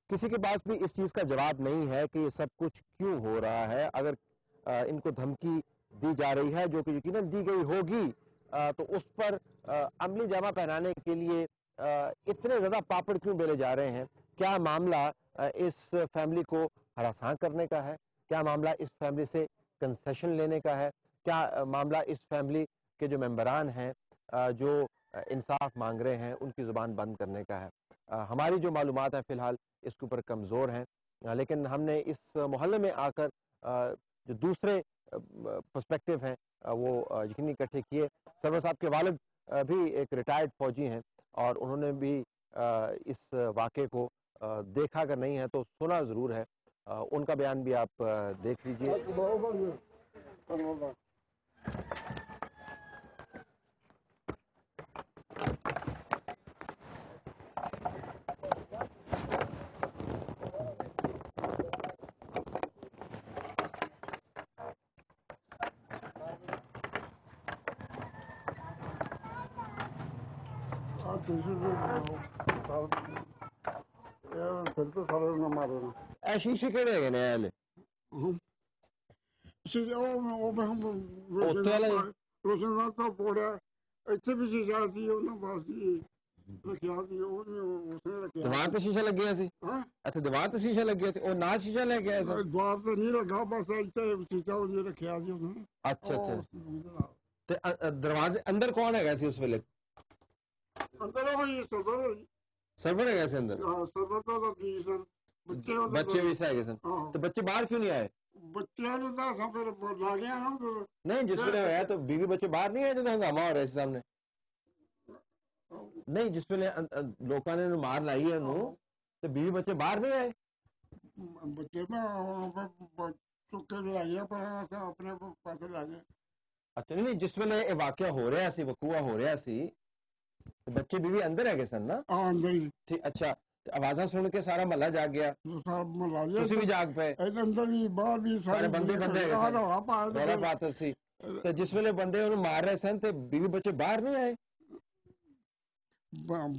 کسی کے پاس بھی اس چیز کا جواب نہیں ہے کہ یہ سب کچھ کیوں ہو رہا ہے. اگر ان کو دھمکی دی جا رہی ہے جو کہ یقیناً دی گئی ہوگی تو اس پر عملی جامہ پہنانے کے لیے اتنے زیادہ پاپڑ کیوں بیلے جا رہے ہیں؟ کیا معاملہ اس فیملی کو ہراساں کرنے کا ہے؟ کیا معاملہ اس فیملی سے کنسیشن لینے کا ہے؟ کیا معاملہ اس فیملی کے جو ممبران ہیں جو انصاف مانگ رہے ہیں ان کی زبان بند کرنے کا ہے؟ ہماری جو معلومات ہیں فی الحال اس کے اوپر کمزور ہیں، لیکن ہم نے اس محلے میں آ کر جو دوسرے پرسپیکٹو ہیں وہ یقینی اکٹھے کیے. سرور صاحب کے والد بھی ایک ریٹائرڈ فوجی ہیں اور انہوں نے بھی اس واقعے کو دیکھا اگر نہیں ہے تو سنا ضرور ہے. ان کا بیان بھی آپ دیکھ لیجئے. شیشے کہڑے ਹੈਗੇ ਨੇ ਇਹਲੇ ਰੋਸ਼ਨਦਾਨ ਤਾਂ ਪੋੜਿਆ ਇੱਥੇ ਵੀ ਸ਼ੀਸ਼ਾ ਸੀ ਉਹਨਾਂ ਪਾਸ ਜੀ ਰੱਖਿਆ ਸੀ ਉਸਨੇ ਰੱਖਿਆ. ਦੀਵਾਰ ਤੇ ਸ਼ੀਸ਼ਾ ਲੱਗਿਆ ਸੀ? ਹਾਂ ਇੱਥੇ ਦੀਵਾਰ ਤੇ ਸ਼ੀਸ਼ਾ ਲੱਗਿਆ ਸੀ, ਉਹ ਨਾਲ ਸ਼ੀਸ਼ਾ ਲੈ ਕੇ ਆਇਆ ਸੀ? ਦੀਵਾਰ ਤੇ ਨਹੀਂ ਲੱਗਾ, ਬਸ ਇੱਥੇ ਸ਼ੀਸ਼ਾ ਉਹਨੇ ਰੱਖਿਆ ਸੀ ਉਹਨੇ. ਅੱਛਾ ਅੱਛਾ. ਤੇ ਦਰਵਾਜ਼ੇ ਅੰਦਰ ਕੌਣ ਹੈਗਾ ਸੀ ਉਸ ਵੇਲੇ? ਅੰਦਰ ਉਹ ਸਰਵਰ ਸਰਵਰ ਹੈਗਾ ਸੀ ਅੰਦਰ? ਹਾਂ ਸਰਵਰ ਤਾਂ ਲੱਗੀ ਸਨ, ਬੱਚੇ ਵੀ ਹੈਗੇ ਸਨ ਤੇ ਬੱਚੇ ਬਾਹਰ ਕਿਉਂ ਨਹੀਂ ਆਏ? ਬੱਚਿਆਂ ਨੂੰ ਤਾਂ ਅਸਾਂ ਫਿਰ ਲਾ ਗਿਆ ਨਾ. ਨਹੀਂ ਜਿਸ ਵੇਲੇ ਹੋਇਆ ਤਾਂ ਬੀਵੀ ਬੱਚੇ ਬਾਹਰ ਨਹੀਂ ਆਏ ਜਦੋਂ ਹੰਗਾਮਾ ਹੋ ਰਿਹਾ ਸੀ ਸਾਹਮਣੇ? ਨਹੀਂ ਜਿਸ ਵੇਲੇ ਲੋਕਾਂ ਨੇ ਮਾਰ ਲਾਈ ਹੈ ਉਹਨੂੰ ਤੇ ਬੀਵੀ ਬੱਚੇ ਬਾਹਰ ਨਹੀਂ ਆਏ? ਬੱਚੇ ਮੈਂ ਚੁੱਕੇ ਲੈ ਆਏ ਪਰ ਅਸਾਂ ਆਪਣੇ ਪਾਸੇ ਲਾ ਗਏ. ਅੱਛਾ ਨਹੀਂ ਜਿਸ ਵੇਲੇ ਇਹ ਵਾਕਿਆ ਹੋ ਰਿਹਾ ਸੀ, ਵਕੂਆ ਹੋ ਰਿਹਾ ਸੀ, ਬੱਚੇ ਬੀਵੀ ਅੰਦਰ ਹੈਗੇ ਸਨ ਨਾ? ਹਾਂ ਅੰਦਰ ਹੀ. ਠੀਕ. ਅੱਛਾ ਆਵਾਜ਼ਾਂ ਸੁਣ ਕੇ ਸਾਰਾ ਮਹੱਲਾ ਜਾਗ ਗਿਆ? ਸਾਰਾ ਮਹੱਲਾ ਜੀ ਤੁਸੀਂ ਵੀ ਜਾਗ ਪਏ? ਇਹਦੇ ਅੰਦਰ ਹੀ ਬਾਹਰ ਵੀ ਸਾਰੇ ਬੰਦੇ ਹੈਗੇ ਸਨ, ਰੌਲਾ ਪਾਤਾ ਸੀ. ਤੇ ਜਿਸ ਵੇਲੇ ਬੰਦੇ ਉਹਨੂੰ ਮਾਰ ਰਹੇ ਸਨ ਤੇ ਬੀਵੀ ਬੱਚੇ ਬਾਹਰ ਨਹੀਂ ਆਏ?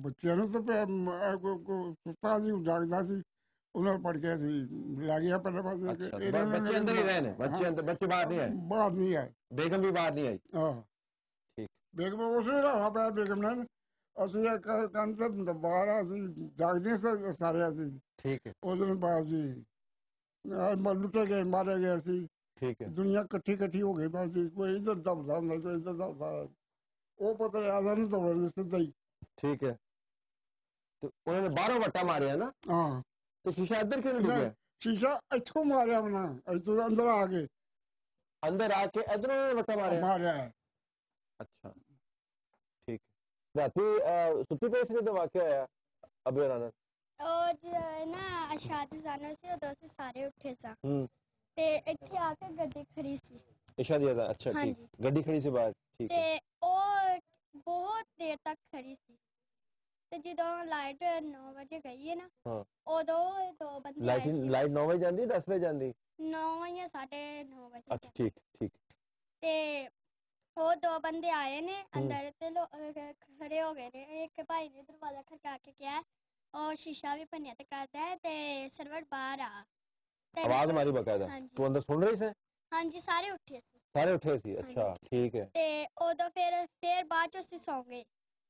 ਬੱਚਿਆਂ ਨੂੰ ਤਾਂ ਸੁੱਤਾ ਸੀ ਜਾਗਦਾ ਸੀ, ਉਹਨਾਂ ਨੂੰ ਪੜ ਗਿਆ ਸੀ ਲੈ ਗਿਆ ਪਹਿਲੇ ਪਾਸੇ. ਬੱਚੇ ਅੰਦਰ ਹੀ ਰਹੇ ਨੇ? ਬੱਚੇ ਬਾਹਰ ਨਹੀਂ ਆਏ? ਬਾਹਰ ਨਹੀਂ ਆਏ. ਬੇਗਮ ਵੀ ਬਾਹਰ ਨਹੀਂ ਆਈ? ਹਾਂ ਠੀਕ. ਬੇਗਮ ਉਸੇ ਰੌਲਾ ਪਾਇਆ ਬੇਗਮ ਨੇ. ਅਸੀਂ ਕੰਨ ਤੇ ਬਾਹਰ ਅਸੀਂ ਜਾਗਦੇ ਸਾਰੇ ਅਸੀਂ. ਠੀਕ ਹੈ. ਉਸ ਦਿਨ ਬਾਅਦ ਜੀ ਲੁੱਟੇ ਗਏ, ਮਾਰੇ ਗਏ ਅਸੀਂ. ਠੀਕ ਹੈ. ਦੁਨੀਆ ਇਕੱਠੀ ਹੋ ਗਈ ਬਸ ਜੀ. ਕੋਈ ਇੱਧਰ ਦਬਦਾ ਹੁੰਦਾ, ਕੋਈ ਇੱਧਰ ਦਬਦਾ. ਉਹ ਪਤਾ ਨਹੀਂ ਆਦਾ ਨਹੀਂ ਦੌੜਨ ਸਿੱਧਾ ਹੀ. ਠੀਕ ਹੈ. ਤੇ ਉਹਨਾਂ ਨੇ ਬਾਹਰੋਂ ਵੱਟਾ ਮਾਰਿਆ ਨਾ? ਹਾਂ. ਤੇ ਸ਼ੀਸ਼ਾ ਇੱਧਰ ਕਿਉਂ ਨਹੀਂ ਡਿੱਗਿਆ? ਸ਼ੀਸ਼ਾ ਇੱਥੋਂ ਮਾਰਿਆ ਬਣਾ, ਇੱਥੋਂ ਅੰਦਰ ਆ ਕੇ ਇਧਰੋਂ ਵੱਟਾ ਮਾਰਿਆ? ਅੱਛਾ ਠੀਕ ਹੈ. ਰਾਤੀ ਸੁੱਤੀ ਪਈ ਸੀ ਜਦੋਂ ਵਾਕਿਆ ਹੋਇਆ ਅਬੇ ਹੋਰਾਂ ਨਾਲ? ਉਹ ਜੋ ਨਾ ਸ਼ਾਦੀ ਜ਼ਾਨਾ ਸੀ ਉਦੋਂ ਅਸੀਂ ਸਾਰੇ ਉੱਠੇ ਸਾਂ ਤੇ ਇੱਥੇ ਆ ਕੇ ਗੱਡੀ ਖੜੀ ਸੀ ਇਸ਼ਾ ਦੀ ਅਜ਼ਾ. ਅੱਛਾ ਠੀਕ. ਗੱਡੀ ਖੜੀ ਸੀ ਬਾਹਰ? ਠੀਕ ਹੈ. ਤੇ ਉਹ ਬਹੁਤ ਦੇਰ ਤੱਕ ਖੜੀ ਸੀ ਤੇ ਜਦੋਂ ਲਾਈਟ 9 ਵਜੇ ਗਈ ਹੈ ਨਾ ਉਦੋਂ ਦੋ ਬੰਦੇ ਆਏ ਸੀ. ਲਾਈਟ 9 ਵਜੇ ਜਾਂਦੀ 10 ਵਜੇ ਜਾਂਦੀ? 9 ਜਾਂ 9:30 ਵਜੇ. ਅੱਛਾ ਠੀਕ ਠੀਕ. ਤੇ ਉਹ ਦੋ ਬੰਦੇ ਆਏ ਨੇ ਅੰਦਰ ਤੇ ਖੜੇ ਹੋ ਗਏ ਨੇ. ਇੱਕ ਭਾਈ ਨੇ ਦਰਵਾਜ਼ਾ ਖੜਕਾ ਕੇ ਕਿਹਾ ਉਹ ਸ਼ੀਸ਼ਾ ਵੀ ਭੰਨਿਆ ਤੇ ਕਰਦਾ ਹੈ ਤੇ ਸਰਵਰ ਬਾਹਰ ਆ. ਆਵਾਜ਼ ਮਾਰੀ ਬਕਾਇਦਾ? ਤੂੰ ਅੰਦਰ ਸੁਣ ਰਹੀ ਸੀ? ਹਾਂਜੀ ਸਾਰੇ ਉੱਠੇ ਸੀ. ਸਾਰੇ ਉੱਠੇ ਸੀ? ਅੱਛਾ ਠੀਕ ਹੈ. ਤੇ ਉਦੋਂ ਫਿਰ ਬਾਅਦ ਚ ਅਸੀਂ ਸੌਂ ਗਏ.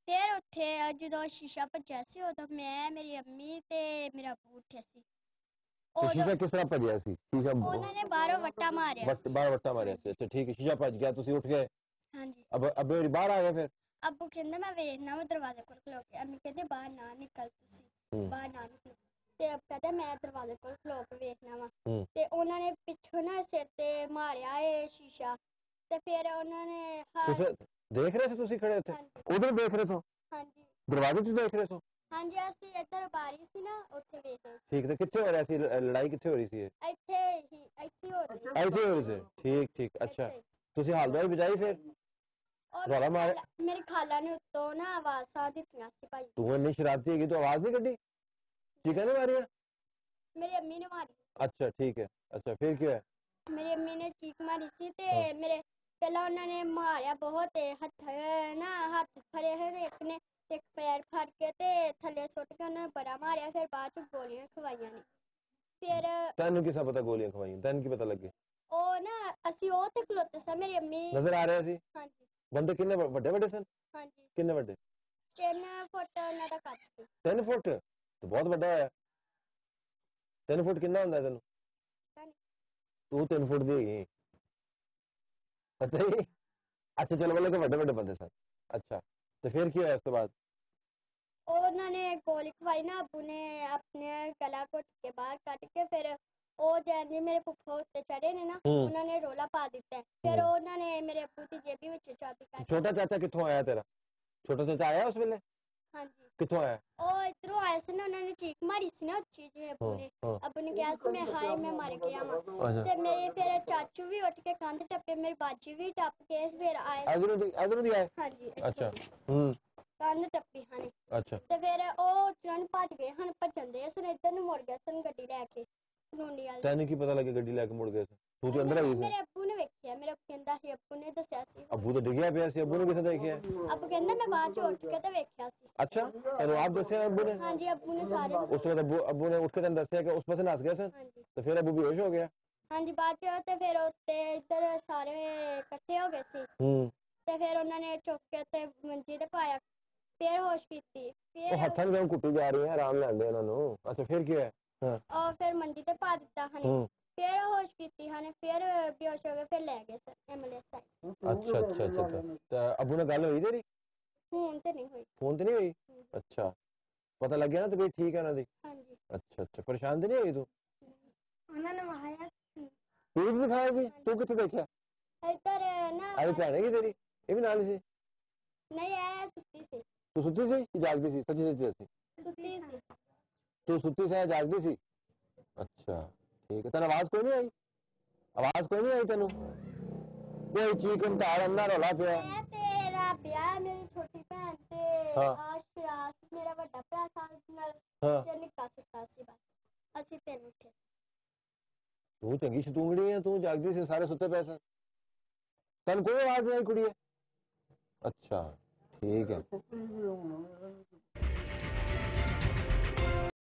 ਫਿਰ ਉੱਠੇ ਜਦੋਂ ਸ਼ੀਸ਼ਾ ਭੱਜਿਆ ਸੀ ਉਦੋਂ ਮੈਂ, ਮੇਰੀ ਅੰਮੀ ਤੇ ਮੇਰਾ ਬੂ ਉੱਠੇ ਸੀ. ਸ਼ੀਸ਼ਾ ਕਿਸ ਤਰ੍ਹਾਂ ਭੱਜਿਆ ਸੀ? ਸ਼ੀਸ਼ਾ ਉਹਨਾਂ ਨੇ ਬਾਹਰੋਂ ਵੱਟਾ ਮਾਰਿਆ ਸੀ. ਬਾਹਰ ਵੱਟਾ ਮਾਰਿਆ ਸੀ? ਅੱਛਾ ਠੀਕ ਹੈ. ਸ਼ੀਸ਼ਾ ਭੱਜ ਗਿਆ, ਤੁਸੀਂ ਉੱਠ ਗਏ? ਹਾਂਜੀ. ਅੱਬੇ ਬਾਹਰ ਆ ਗਏ ਫਿਰ? ਅੱਬੂ ਕਹਿੰਦਾ ਮੈਂ ਵੇਖਣਾ ਵਾ ਦਰਵਾਜ਼ੇ ਕੋਲ ਖਲੋ ਕੇ. ਅੰਮੀ ਕਹਿੰਦੇ ਬਾਹਰ ਨਾ ਨਿਕਲ, ਤੁਸੀਂ ਬਾਹਰ ਨਾ ਨਿਕਲੋ. ਤੇ ਅੱਬ ਕਹਿੰਦਾ ਮੈਂ ਦਰਵਾਜ਼ੇ ਕੋਲ ਖਲੋ ਕੇ ਵੇਖਣਾ ਵਾ. ਤੇ ਉਹਨਾਂ ਨੇ ਪਿੱਛੋਂ ਨਾ ਸਿਰ ਤੇ ਮਾਰਿਆ ਇਹ ਸ਼ੀਸ਼ਾ ਤੇ ਫਿਰ ਉਹਨਾਂ ਨੇ ਦੇਖ ਰਹੇ ਸੀ ਤੁਸੀਂ ਖੜੇ ਉੱਥੇ? ਉਧਰ ਦੇਖ ਰਹੇ ਸੋ? ਹਾਂਜੀ ਦਰਵਾਜ਼ੇ 'ਚ ਦੇਖ ਰਹੇ ਸੋ? ਹਾਂਜੀ ਅਸੀਂ ਇੱਧਰ ਬਾਰੀ ਸੀ ਨਾ ਉੱਥੇ ਵੇਖ ਰਹੇ ਸੀ. ਠੀਕ ਤੇ ਕਿੱਥੇ ਹੋ ਰਿਹਾ ਸੀ ਲੜਾਈ? ਕਿੱਥੇ ਹੋ ਰਹੀ ਸੀ? ਇੱਥੇ ਹੋ ਰਹੀ ਸੀ. ਇੱਥੇ ਹੋ ਰਹੀ ਸੀ? ਠੀਕ ਠੀਕ. ਅੱਛਾ ਤੁਸੀਂ ਹਾਲ ਦਵਾਈ ਬਜਾਈ ਫਿਰ? ਰੌਲਾ ਮਾਰਿਆ? ਮੇਰੀ ਖਾਲਾ ਨੇ ਉੱਤੋਂ ਨਾ ਆਵਾਜ਼ਾਂ ਦਿੱਤੀਆਂ ਸੀ ਭਾਈ. ਤੂੰ ਇੰਨੀ ਸ਼ਰਾਰਤੀ ਹੈਗੀ, ਤੂੰ ਆਵਾਜ਼ ਨਹੀਂ ਕੱਢੀ? ਚੀਕਾਂ ਨਹੀਂ ਮਾਰੀਆਂ? ਮੇਰੀ ਅੰਮੀ ਨੇ ਮਾਰੀ. ਅੱਛਾ ਠੀਕ ਹੈ. ਅੱਛਾ ਫਿਰ ਕੀ ਹੋਇਆ? ਮੇਰੀ ਅੰਮੀ ਨੇ ਚੀਕ ਮਾਰੀ ਸੀ ਤੇ ਮੇਰੇ ਪਹਿਲਾਂ ਉਹਨਾਂ ਨੇ ਮਾਰਿਆ ਬਹੁਤ ਹੱਥ ਫੜੇ ਹੋਏ ਨੇ, ਇੱਕ ਨੇ ਇੱਕ ਪੈਰ ਫੜ ਕੇ ਤੇ ਥੱਲੇ ਸੁੱਟ ਕੇ ਉਹਨੇ ਬੜਾ ਮਾਰਿਆ, ਫਿਰ ਬਾਅਦ ਚ ਗੋਲੀਆਂ ਖਵਾਈਆਂ ਨੇ। ਫਿਰ ਤੈਨੂੰ ਕਿਸਾ ਪਤਾ ਗੋਲੀਆਂ ਖਵਾਈਆਂ, ਤੈਨੂੰ ਕੀ ਪਤਾ ਲੱਗੇ? ਉਹ ਨਾ ਅਸੀਂ ਉਹ ਤੇ ਖਲੋਤੇ ਸਾਂ, ਮੇਰੀ ਅੰਮੀ। ਨਜ਼ਰ ਆ ਰਿਹਾ ਸੀ? ਹਾਂਜੀ ਬੰਦੇ ਕਿੰਨੇ ਵੱਡੇ ਵੱਡੇ ਸਨ? ਹਾਂਜੀ। ਕਿੰਨੇ ਵੱਡੇ? 3 ਫੁੱਟ ਉਹਨਾਂ ਦਾ ਕੱਦ ਸੀ। 3 ਫੁੱਟ ਤੇ ਬਹੁਤ ਵੱਡਾ ਹੋਇਆ। 3 ਫੁੱਟ ਕਿੰਨਾ ਹੁੰਦਾ ਤੈਨੂੰ? ਤੂੰ 3 ਫੁੱਟ ਦੀ ਹੈਗੀ ਪਤਾ ਹੀ? ਅੱਛਾ ਚਲੋ ਮਤਲਬ ਕਿ ਵੱਡੇ ਵੱਡੇ ਬੰਦੇ ਸਨ। ਅੱਛਾ ਤੇ ਫਿਰ ਕੀ ਹੋਇਆ ਉਸ ਤੋਂ ਬਾਅਦ? ਉਹਨਾਂ ਨੇ ਗੋਲੀ ਖਵਾਈ ਨਾ, ਅੱਬੂ ਨੇ ਆਪਣੇ ਗਲਾ ਘੁੱਟ ਕੇ ਬਾਹਰ ਕੱਢ ਕੇ, ਫਿਰ ਉਹ ਜੈਨ ਮੇਰੇ ਫੁੱਫੋ ਉੱਤੇ ਚੜੇ ਨੇ ਨਾ, ਉਹਨਾਂ ਨੇ ਰੋਲਾ ਪਾ ਦਿੱਤਾ। ਫਿਰ ਉਹਨਾਂ ਨੇ ਮੇਰੇ ਅੱਬੂ ਦੀ ਜੇਬੀ ਵਿੱਚ ਚਾਬੀ ਕੱਢ। ਛੋਟਾ ਚਾਚਾ ਕਿੱਥੋਂ ਆਇਆ ਤੇਰਾ? ਛੋਟਾ ਚਾਚਾ ਆਇਆ ਉਸ ਵੇਲੇ? ਹਾਂਜੀ। ਕਿੱਥੋਂ ਆਇਆ? ਉਹ ਇਧਰੋਂ ਆਇਆ ਸੀ ਨਾ, ਉਹਨਾਂ ਨੇ ਚੀਕ ਮਾਰੀ ਸੀ ਨਾ ਉੱਚੀ ਜਿਹੀ ਅੱਬੂ ਨੇ। ਅੱਬੂ ਨੇ ਕਿਹਾ ਸੀ ਮੈਂ ਹਾਏ ਮੈਂ ਮਰ ਗਿਆ ਵਾਂ। ਤੇ ਮੇਰੇ ਫਿਰ ਚਾਚੂ ਵੀ ਉੱਠ ਕੇ ਕੰਧ ਟੱਪੇ, ਮੇਰੀ ਬਾਜੀ ਵੀ ਟੱਪ ਕੇ ਫਿਰ ਆਏ। ਇਧਰੋਂ ਦੀ ਆਏ? ਹਾਂਜੀ। ਅੱਛਾ ਕੰਧ ਟੱਪੀ ਹਨ। ਅੱਛਾ ਤੇ ਫਿਰ ਉਹ ਚਰਨ ਭੱਜ ਗਏ ਹਨ, ਭੱਜਣ ਦੇ ਸਨ, ਇੱਧਰ ਨੂੰ ਮੁੜ ਗਏ ਸਨ ਗੱਡੀ ਲੈ ਕੇ ਕਨੂੰਨੀ ਵਾਲੀ। ਤੈਨੂੰ ਕੀ ਪਤਾ ਲੱਗਿਆ ਗੱਡੀ ਲੈ ਕੇ ਮੁੜ ਗਏ ਸੀ? ਤੂੰ ਤੇ ਅੰਦਰ ਆਈ ਸੀ। ਮੇਰੇ ਅੱਬੂ ਨੇ ਵੇਖਿਆ, ਮੇਰੇ ਅੱਬੂ ਕਹਿੰਦਾ ਸੀ, ਅੱਬੂ ਨੇ ਦੱਸਿਆ ਸੀ। ਅੱਬੂ ਤਾਂ ਡਿੱਗਿਆ ਪਿਆ ਸੀ, ਅੱਬੂ ਨੇ ਕਿੱਥੇ ਦੇਖਿਆ? ਅੱਬੂ ਕਹਿੰਦਾ ਮੈਂ ਬਾਅਦ ਚ ਉੱਠ ਕੇ ਤੇ ਵੇਖਿਆ ਸੀ। ਅੱਛਾ ਤੈਨੂੰ ਆਪ ਦੱਸਿਆ ਅੱਬੂ ਨੇ? ਹਾਂਜੀ ਅੱਬੂ ਨੇ ਸਾਰੇ। ਉਸ ਤੋਂ ਬਾਅਦ ਅੱਬੂ ਨੇ ਉੱਠ ਕੇ ਤੈਨੂੰ ਦੱਸਿਆ ਕਿ ਉਸ ਪਾਸੇ ਨੱਸ ਗਿਆ ਸਨ? ਹਾਂਜੀ ਤੇ ਫਿਰ ਅੱਬੂ ਬੇਹੋਸ਼ ਹੋ ਗਿਆ? ਹਾਂਜੀ। ਬਾਅਦ ਚ ਤੇ ਫਿਰ ਉੱਤੇ ਇੱਧਰ ਸਾਰੇ ਇਕੱਠੇ ਹੋ ਗਏ ਸੀ। ਤੇ ਫਿਰ ਉਹਨਾਂ ਨੇ ਚੁੱਕ ਕੇ ਤੇ ਮੰਜੀ ਤੇ ਪਾਇਆ, ਫਿਰ ਹੋਸ਼ ਕੀਤੀ। ਉਹ ਹੱਥਾਂ ਨਾਲ ਕੁੱਟੀ ਜਾ ਰਹੀ ਹੈ, ਆਰਾਮ ਲੈਂਦੇ ਉਹਨਾਂ ਨੂੰ। ਅੱਛਾ ਫਿਰ ਕੀ ਹੋਇਆ? ਉਹ ਫਿਰ ਮੰਜੀ ਤੇ ਪਾ ਦਿੱਤਾ ਹਨ, ਫਿਰ ਹੋਸ਼ ਕੀਤੀ ਹਨ, ਫਿਰ ਬੇਹੋਸ਼ ਹੋ ਗਏ, ਫਿਰ ਲੈ ਗਏ ਸਰ ਐਂਬੂਲੈਂਸ ਆਈ। ਅੱਛਾ ਅੱਛਾ ਅੱਛਾ। ਤੇ ਅੱਬੂ ਨਾਲ ਗੱਲ ਹੋਈ ਤੇਰੀ? ਹੁਣ ਤੇ ਨਹੀਂ ਹੋਈ। ਫੋਨ ਤੇ ਨਹੀਂ ਹੋਈ? ਅੱਛਾ ਪਤਾ ਲੱਗਿਆ ਨਾ ਤਬੀਅਤ ਠੀਕ ਹੈ ਉਹਨਾਂ ਦੀ? ਹਾਂਜੀ। ਅੱਛਾ ਅੱਛਾ। ਪਰੇਸ਼ਾਨ ਤੇ ਨਹੀਂ ਹੋਈ ਤੂੰ? ਉਹਨਾਂ ਨੇ ਵਹਾਇਆ ਤੂੰ ਵੀ ਦਿਖਾਇਆ ਸੀ? ਤੂੰ ਕਿੱਥੇ ਦੇਖਿਆ? ਇੱਧਰ ਨਾ ਆਈ ਭੈਣ ਹੈਗੀ ਤੇਰੀ? ਇਹ ਵੀ ਨਾਲ ਸੀ? ਨਹੀਂ ਇਹ ਸੁੱਤੀ ਸੀ। ਤੂੰ ਸੁੱਤੀ ਸੀ ਕਿ ਜਾਗਦੀ ਸੀ? ਸੱਚੀ ਸੱਚੀ ਦੱਸੀ। ਸੁੱਤੀ ਸੀ। ਤੂੰ ਸੁੱਤੀ ਸੀ ਜਾਗਦੀ ਸੀ? ਅੱਛਾ ਠੀਕ ਹੈ। ਤੈਨੂੰ ਆਵਾਜ਼ ਕੋਈ ਨਹੀਂ ਆਈ? ਆਵਾਜ਼ ਕੋਈ ਨਹੀਂ ਆਈ ਤੈਨੂੰ? ਕੋਈ ਚੀਕਣ ਧਾੜ ਅੰਨਾ ਰੌਲਾ ਪਿਆ? ਮੈਂ ਤੇਰਾ ਵਿਆਹ ਮੇਰੀ ਛੋਟੀ ਭੈਣ ਤੇ ਆਸ਼ਰਾਸ ਮੇਰਾ ਵੱਡਾ ਭਰਾ ਸਾਥ ਨਾਲ ਤੇ ਨਿੱਕਾ ਸੁੱਤਾ ਸੀ, ਬਸ ਅਸੀਂ 3 ਉੱਠੇ। ਤੂੰ ਚੰਗੀ ਸ਼ਤੂੰਗੜੀ ਹੈ, ਤੂੰ ਜਾਗਦੀ ਸੀ, ਸਾਰੇ ਸੁੱਤੇ ਪਏ ਸਨ, ਤੈਨੂੰ ਕੋਈ ਆਵਾਜ਼ ਨਹੀਂ ਆਈ ਕੁੜੀਏ? ਅੱਛਾ ਠੀਕ ਹੈ।